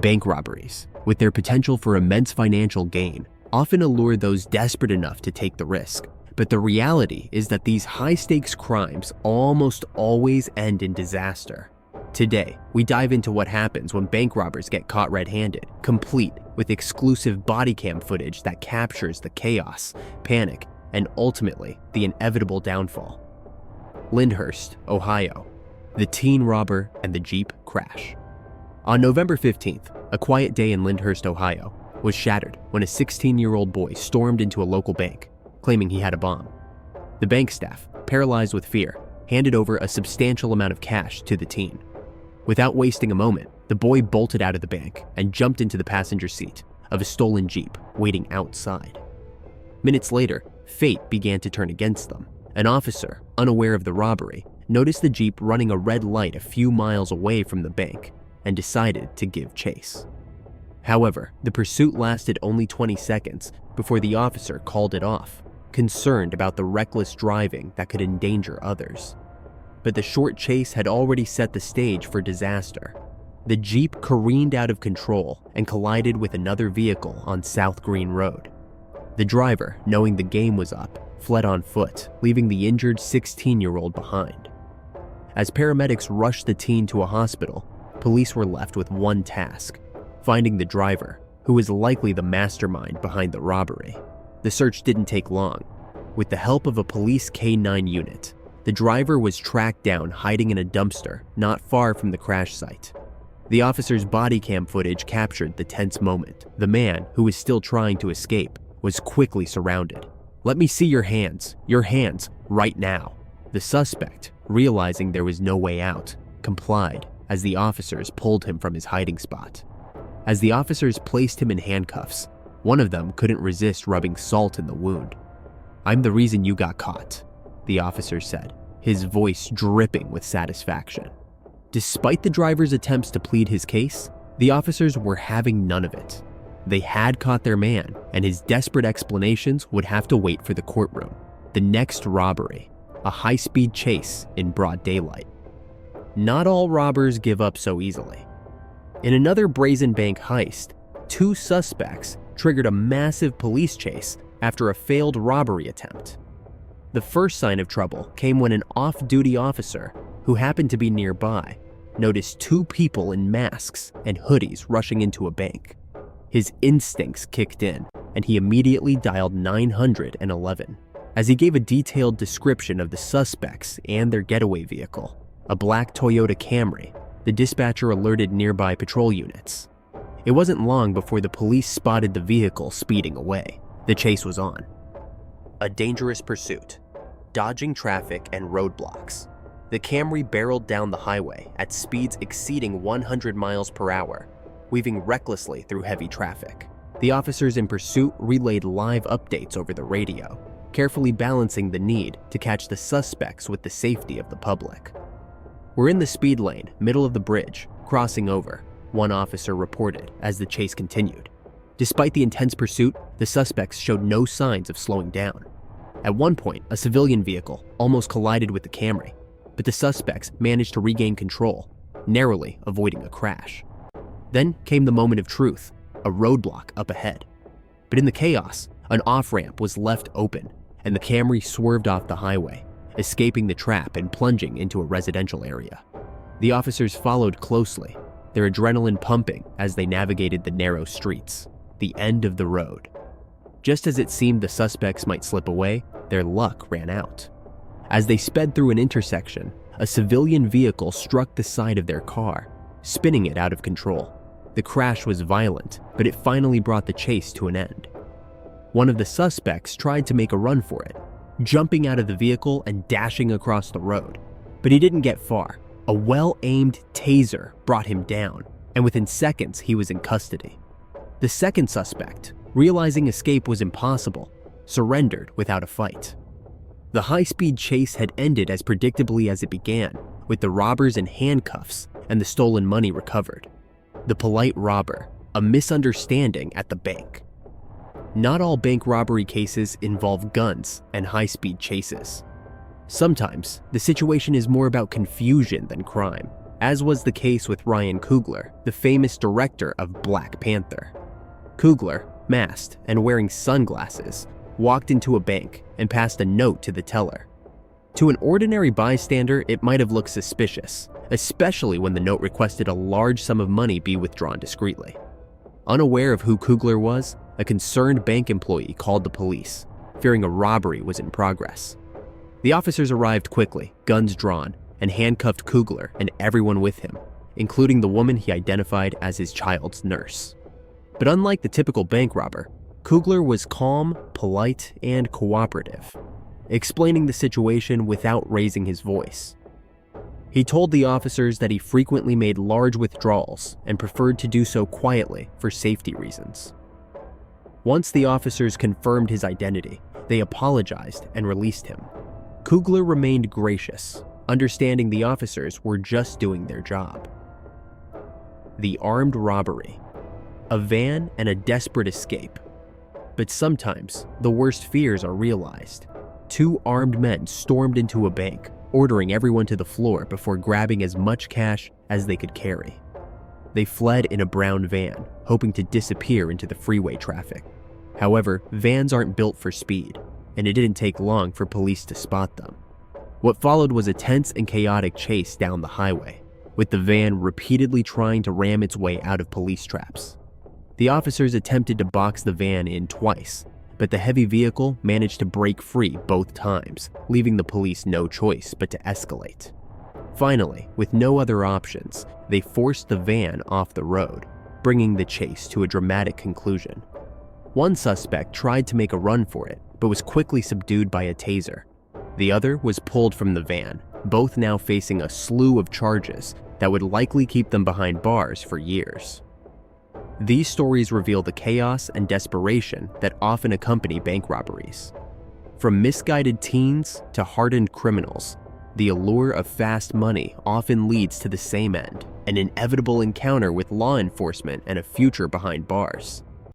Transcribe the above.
Bank robberies, with their potential for immense financial gain, often allure those desperate enough to take the risk. But the reality is that these high-stakes crimes almost always end in disaster. Today, we dive into what happens when bank robbers get caught red-handed, complete with exclusive body cam footage that captures the chaos, panic, and ultimately the inevitable downfall. Lyndhurst, Ohio. The teen robber and the Jeep crash. On November 15th, a quiet day in Lyndhurst, Ohio, was shattered when a 16-year-old boy stormed into a local bank, claiming he had a bomb. The bank staff, paralyzed with fear, handed over a substantial amount of cash to the teen. Without wasting a moment, the boy bolted out of the bank and jumped into the passenger seat of a stolen Jeep waiting outside. Minutes later, fate began to turn against them. An officer, unaware of the robbery, noticed the Jeep running a red light a few miles away from the bank and decided to give chase. However, the pursuit lasted only 20 seconds before the officer called it off, concerned about the reckless driving that could endanger others. But the short chase had already set the stage for disaster. The Jeep careened out of control and collided with another vehicle on South Green Road. The driver, knowing the game was up, fled on foot, leaving the injured 16-year-old behind. As paramedics rushed the teen to a hospital, police were left with one task: finding the driver, who was likely the mastermind behind the robbery. The search didn't take long. With the help of a police K-9 unit, the driver was tracked down hiding in a dumpster not far from the crash site. The officer's body cam footage captured the tense moment. The man, who was still trying to escape, was quickly surrounded. "Let me see your hands, right now." The suspect, realizing there was no way out, complied as the officers pulled him from his hiding spot. As the officers placed him in handcuffs, one of them couldn't resist rubbing salt in the wound. "I'm the reason you got caught," the officer said, his voice dripping with satisfaction. Despite the driver's attempts to plead his case, the officers were having none of it. They had caught their man, and his desperate explanations would have to wait for the courtroom. The next robbery, a high-speed chase in broad daylight. Not all robbers give up so easily. In another brazen bank heist, two suspects triggered a massive police chase after a failed robbery attempt. The first sign of trouble came when an off-duty officer, who happened to be nearby, noticed two people in masks and hoodies rushing into a bank. His instincts kicked in, and he immediately dialed 911. As he gave a detailed description of the suspects and their getaway vehicle, a black Toyota Camry, the dispatcher alerted nearby patrol units. It wasn't long before the police spotted the vehicle speeding away. The chase was on. A dangerous pursuit, dodging traffic and roadblocks. The Camry barreled down the highway at speeds exceeding 100 miles per hour, weaving recklessly through heavy traffic. The officers in pursuit relayed live updates over the radio, carefully balancing the need to catch the suspects with the safety of the public. "We're in the speed lane, middle of the bridge, crossing over," one officer reported as the chase continued. Despite the intense pursuit, the suspects showed no signs of slowing down. At one point, a civilian vehicle almost collided with the Camry, but the suspects managed to regain control, narrowly avoiding a crash. Then came the moment of truth, a roadblock up ahead. But in the chaos, an off-ramp was left open, and the Camry swerved off the highway, escaping the trap and plunging into a residential area. The officers followed closely, their adrenaline pumping as they navigated the narrow streets, the end of the road. Just as it seemed the suspects might slip away, their luck ran out. As they sped through an intersection, a civilian vehicle struck the side of their car, spinning it out of control. The crash was violent, but it finally brought the chase to an end. One of the suspects tried to make a run for it, jumping out of the vehicle and dashing across the road. But he didn't get far. A well-aimed taser brought him down, and within seconds he was in custody. The second suspect, realizing escape was impossible, surrendered without a fight. The high-speed chase had ended as predictably as it began, with the robbers in handcuffs and the stolen money recovered. The polite robber, a misunderstanding at the bank. Not all bank robbery cases involve guns and high-speed chases. Sometimes, the situation is more about confusion than crime, as was the case with Ryan Coogler, the famous director of Black Panther. Coogler, masked and wearing sunglasses, walked into a bank and passed a note to the teller. To an ordinary bystander, it might have looked suspicious, especially when the note requested a large sum of money be withdrawn discreetly. Unaware of who Coogler was, a concerned bank employee called the police, fearing a robbery was in progress. The officers arrived quickly, guns drawn, and handcuffed Coogler and everyone with him, including the woman he identified as his child's nurse. But unlike the typical bank robber, Coogler was calm, polite, and cooperative, explaining the situation without raising his voice. He told the officers that he frequently made large withdrawals and preferred to do so quietly for safety reasons. Once the officers confirmed his identity, they apologized and released him. Coogler remained gracious, understanding the officers were just doing their job. The armed robbery. A van and a desperate escape. But sometimes, the worst fears are realized. Two armed men stormed into a bank, ordering everyone to the floor before grabbing as much cash as they could carry. They fled in a brown van, hoping to disappear into the freeway traffic. However, vans aren't built for speed, and it didn't take long for police to spot them. What followed was a tense and chaotic chase down the highway, with the van repeatedly trying to ram its way out of police traps. The officers attempted to box the van in twice, but the heavy vehicle managed to break free both times, leaving the police no choice but to escalate. Finally, with no other options, they forced the van off the road, bringing the chase to a dramatic conclusion. One suspect tried to make a run for it, but was quickly subdued by a taser. The other was pulled from the van, both now facing a slew of charges that would likely keep them behind bars for years. These stories reveal the chaos and desperation that often accompany bank robberies. From misguided teens to hardened criminals, the allure of fast money often leads to the same end, an inevitable encounter with law enforcement and a future behind bars.